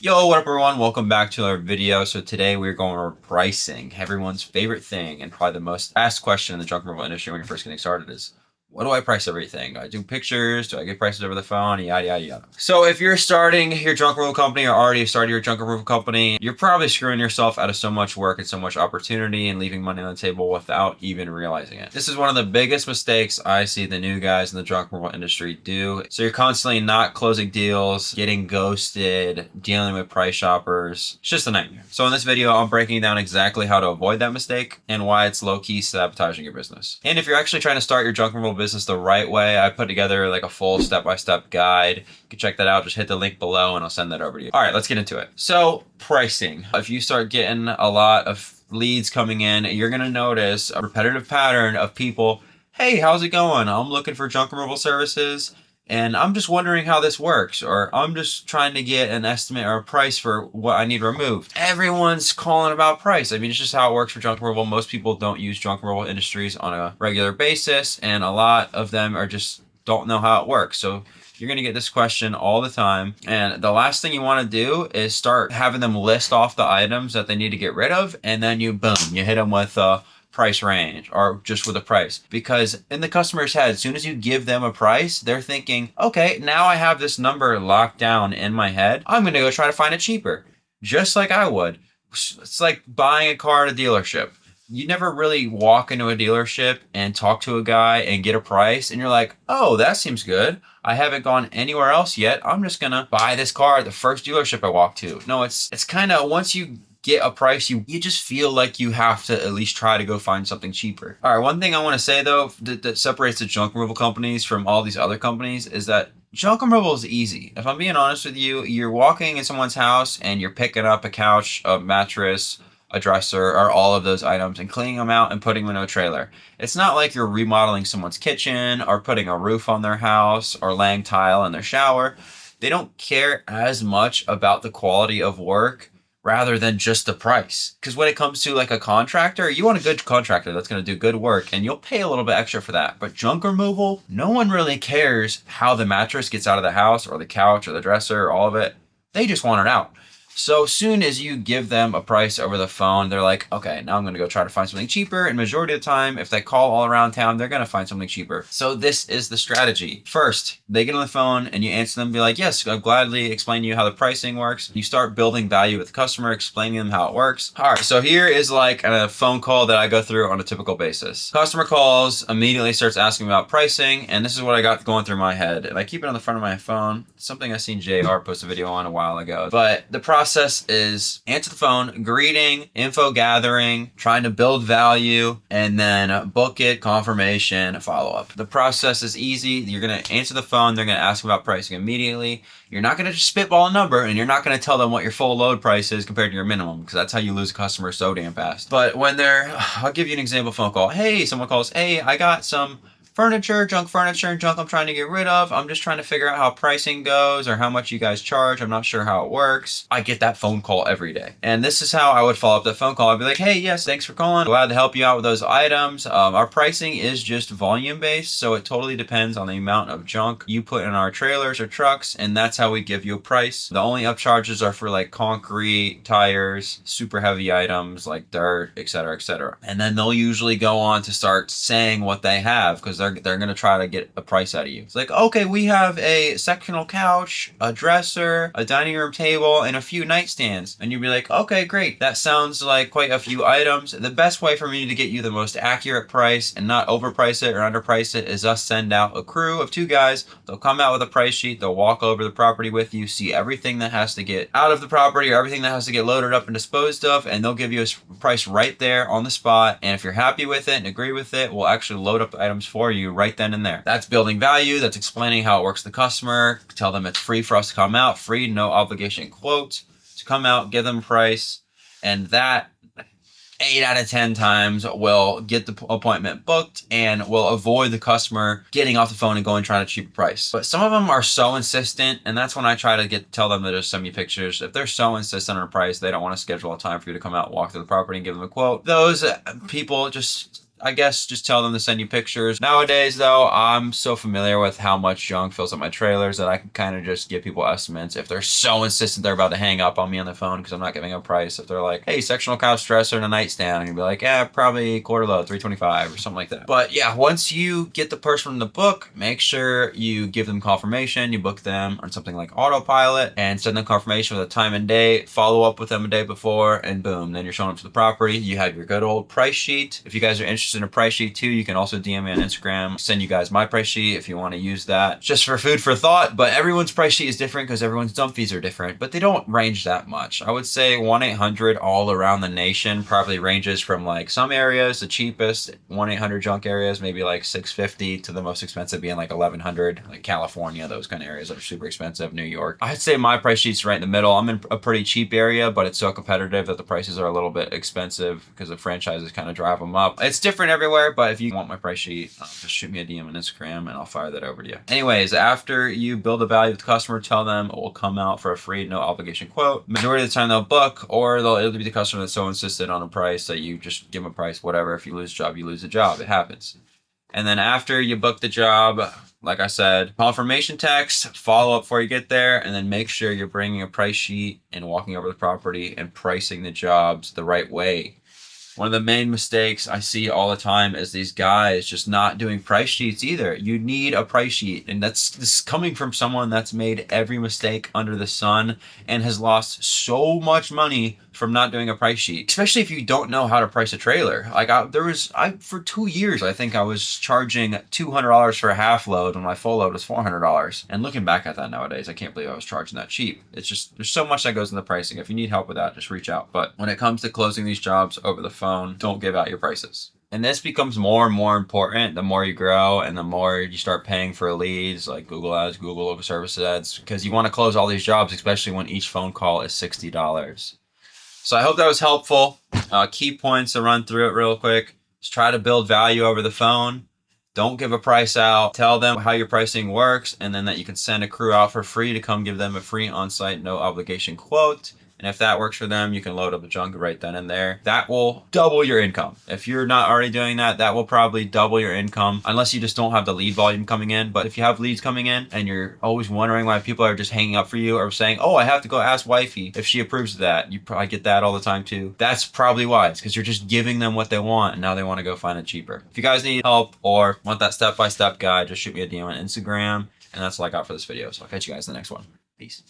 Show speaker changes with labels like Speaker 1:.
Speaker 1: Yo, what up everyone? Welcome back to our video. So today we're going over pricing, everyone's favorite thing and probably the most asked question in the junk removal industry when you're first getting started is, what do I price everything? Do I do pictures? Do I get prices over the phone? Yada, yada, yada. So if you're starting your junk removal company or already started your junk removal company, you're probably screwing yourself out of so much work and so much opportunity and leaving money on the table without even realizing it. This is one of the biggest mistakes I see the new guys in the junk removal industry do. So you're constantly not closing deals, getting ghosted, dealing with price shoppers. It's just a nightmare. So in this video, I'm breaking down exactly how to avoid that mistake and why it's low-key sabotaging your business. And if you're actually trying to start your junk removal business the right way, I put together like a full step-by-step guide. You can check that out. Just hit the link below and I'll send that over to you. All right, let's get into it. So pricing. If you start getting a lot of leads coming in, you're going to notice a repetitive pattern of people, hey, how's it going? I'm looking for junk removal services and I'm just wondering how this works, or I'm just trying to get an estimate or a price for what I need removed. Everyone's calling about price. I mean, it's just how it works for junk removal. Most people don't use junk removal industries on a regular basis, and a lot of them are just don't know how it works. So you're going to get this question all the time. And the last thing you want to do is start having them list off the items that they need to get rid of. And then you hit them with price range or just with a price, because in the customer's head, as soon as you give them a price, they're thinking, okay, now I have this number locked down in my head. I'm going to go try to find it cheaper, just like I would. It's like buying a car at a dealership. You never really walk into a dealership and talk to a guy and get a price and you're like, oh, that seems good. I haven't gone anywhere else yet. I'm just gonna buy this car at the first dealership I walk to. No, it's kind of, once you get a price, you just feel like you have to at least try to go find something cheaper. All right, one thing I want to say though that separates the junk removal companies from all these other companies is that junk removal is easy. If I'm being honest with you, you're walking in someone's house and you're picking up a couch, a mattress, a dresser, or all of those items and cleaning them out and putting them in a trailer. It's not like you're remodeling someone's kitchen or putting a roof on their house or laying tile in their shower. They don't care as much about the quality of work rather than just the price. Because when it comes to like a contractor, you want a good contractor that's going to do good work and you'll pay a little bit extra for that. But junk removal, no one really cares how the mattress gets out of the house or the couch or the dresser or all of it. They just want it out. So soon as you give them a price over the phone, they're like, okay, now I'm going to go try to find something cheaper. And majority of the time, if they call all around town, they're going to find something cheaper. So this is the strategy. First, they get on the phone and you answer them, be like, yes, I'll gladly explain to you how the pricing works. You start building value with the customer, explaining them how it works. All right, so here is like a phone call that I go through on a typical basis. Customer calls, immediately starts asking about pricing. And this is what I got going through my head. And I keep it on the front of my phone. It's something I seen JR post a video on a while ago. But the process is answer the phone, greeting, info gathering, trying to build value, and then book it, confirmation, follow up. The process is easy. You're going to answer the phone. They're going to ask about pricing immediately. You're not going to just spitball a number, and you're not going to tell them what your full load price is compared to your minimum, because that's how you lose a customer so damn fast. But when I'll give you an example phone call. Hey, someone calls, hey, I got some furniture and junk I'm trying to get rid of. I'm just trying to figure out how pricing goes or how much you guys charge. I'm not sure how it works. I get that phone call every day. And this is how I would follow up that phone call. I'd be like, hey, yes, thanks for calling. Glad to help you out with those items. Our pricing is just volume based, so it totally depends on the amount of junk you put in our trailers or trucks, and that's how we give you a price. The only upcharges are for like concrete, tires, super heavy items like dirt, etc., etc. And then they'll usually go on to start saying what they have, because they're going to try to get a price out of you. It's like, okay, we have a sectional couch, a dresser, a dining room table, and a few nightstands. And you'd be like, okay, great. That sounds like quite a few items. The best way for me to get you the most accurate price and not overprice it or underprice it is us send out a crew of 2 guys. They'll come out with a price sheet. They'll walk over the property with you, see everything that has to get out of the property or everything that has to get loaded up and disposed of, and they'll give you a price right there on the spot. And if you're happy with it and agree with it, we'll actually load up the items for you right then and there. That's building value. That's explaining how it works to the customer. Tell them it's free for us to come out, free, no obligation quote to come out, give them a price. And that 8 out of 10 times will get the appointment booked and will avoid the customer getting off the phone and going trying to cheap a price. But some of them are so insistent, and that's when I try to tell them to just send me pictures. If they're so insistent on a price, they don't want to schedule a time for you to come out, walk through the property and give them a quote. Those people just I guess just tell them to send you pictures. Nowadays though, I'm so familiar with how much junk fills up my trailers that I can kind of just give people estimates. If they're so insistent they're about to hang up on me on the phone because I'm not giving a price. If they're like, hey, sectional couch dresser and a nightstand, and you'd be like, yeah, probably quarter load, 325 or something like that. But yeah, once you get the person in the book, make sure you give them confirmation. You book them on something like autopilot and send them confirmation with a time and date. Follow up with them a day before, and boom, then you're showing up to the property. You have your good old price sheet. If you guys are interested in a price sheet too, you can also DM me on Instagram. Send you guys my price sheet if you want to use that. Just for food for thought, but everyone's price sheet is different because everyone's dump fees are different, but they don't range that much. I would say 1-800 all around the nation probably ranges from like some areas, the cheapest 1-800 junk areas, maybe like $650 to the most expensive being like $1,100, like California, those kind of areas that are super expensive, New York. I'd say my price sheet's right in the middle. I'm in a pretty cheap area, but it's so competitive that the prices are a little bit expensive because the franchises kind of drive them up. It's different everywhere, but if you want my price sheet, just shoot me a DM on Instagram and I'll fire that over to you. Anyways, after you build a value with the customer, tell them it will come out for a free, no obligation quote. Majority of the time they'll book, or it'll be the customer that's so insistent on a price that you just give them a price, whatever. If you lose a job, you lose a job. It happens. And then after you book the job, like I said, confirmation text, follow up before you get there, and then make sure you're bringing a price sheet and walking over the property and pricing the jobs the right way. One of the main mistakes I see all the time is these guys just not doing price sheets either. You need a price sheet, and this is coming from someone that's made every mistake under the sun and has lost so much money from not doing a price sheet, especially if you don't know how to price a trailer. Like for 2 years, I think I was charging $200 for a half load when my full load was $400. And looking back at that nowadays, I can't believe I was charging that cheap. It's just, there's so much that goes into pricing. If you need help with that, just reach out. But when it comes to closing these jobs over the phone, don't give out your prices. And this becomes more and more important the more you grow and the more you start paying for leads like Google Ads, Google Local Services Ads, because you want to close all these jobs, especially when each phone call is $60. So I hope that was helpful. Key points to run through it real quick. Just try to build value over the phone. Don't give a price out. Tell them how your pricing works, and then that you can send a crew out for free to come give them a free on-site, no obligation quote. And if that works for them, you can load up a junk right then and there. That will double your income. If you're not already doing that, that will probably double your income, unless you just don't have the lead volume coming in. But if you have leads coming in and you're always wondering why people are just hanging up for you or saying, oh, I have to go ask wifey if she approves of that. You probably get that all the time too. That's probably why. It's because you're just giving them what they want and now they want to go find it cheaper. If you guys need help or want that step-by-step guide, just shoot me a DM on Instagram. And that's all I got for this video. So I'll catch you guys in the next one. Peace.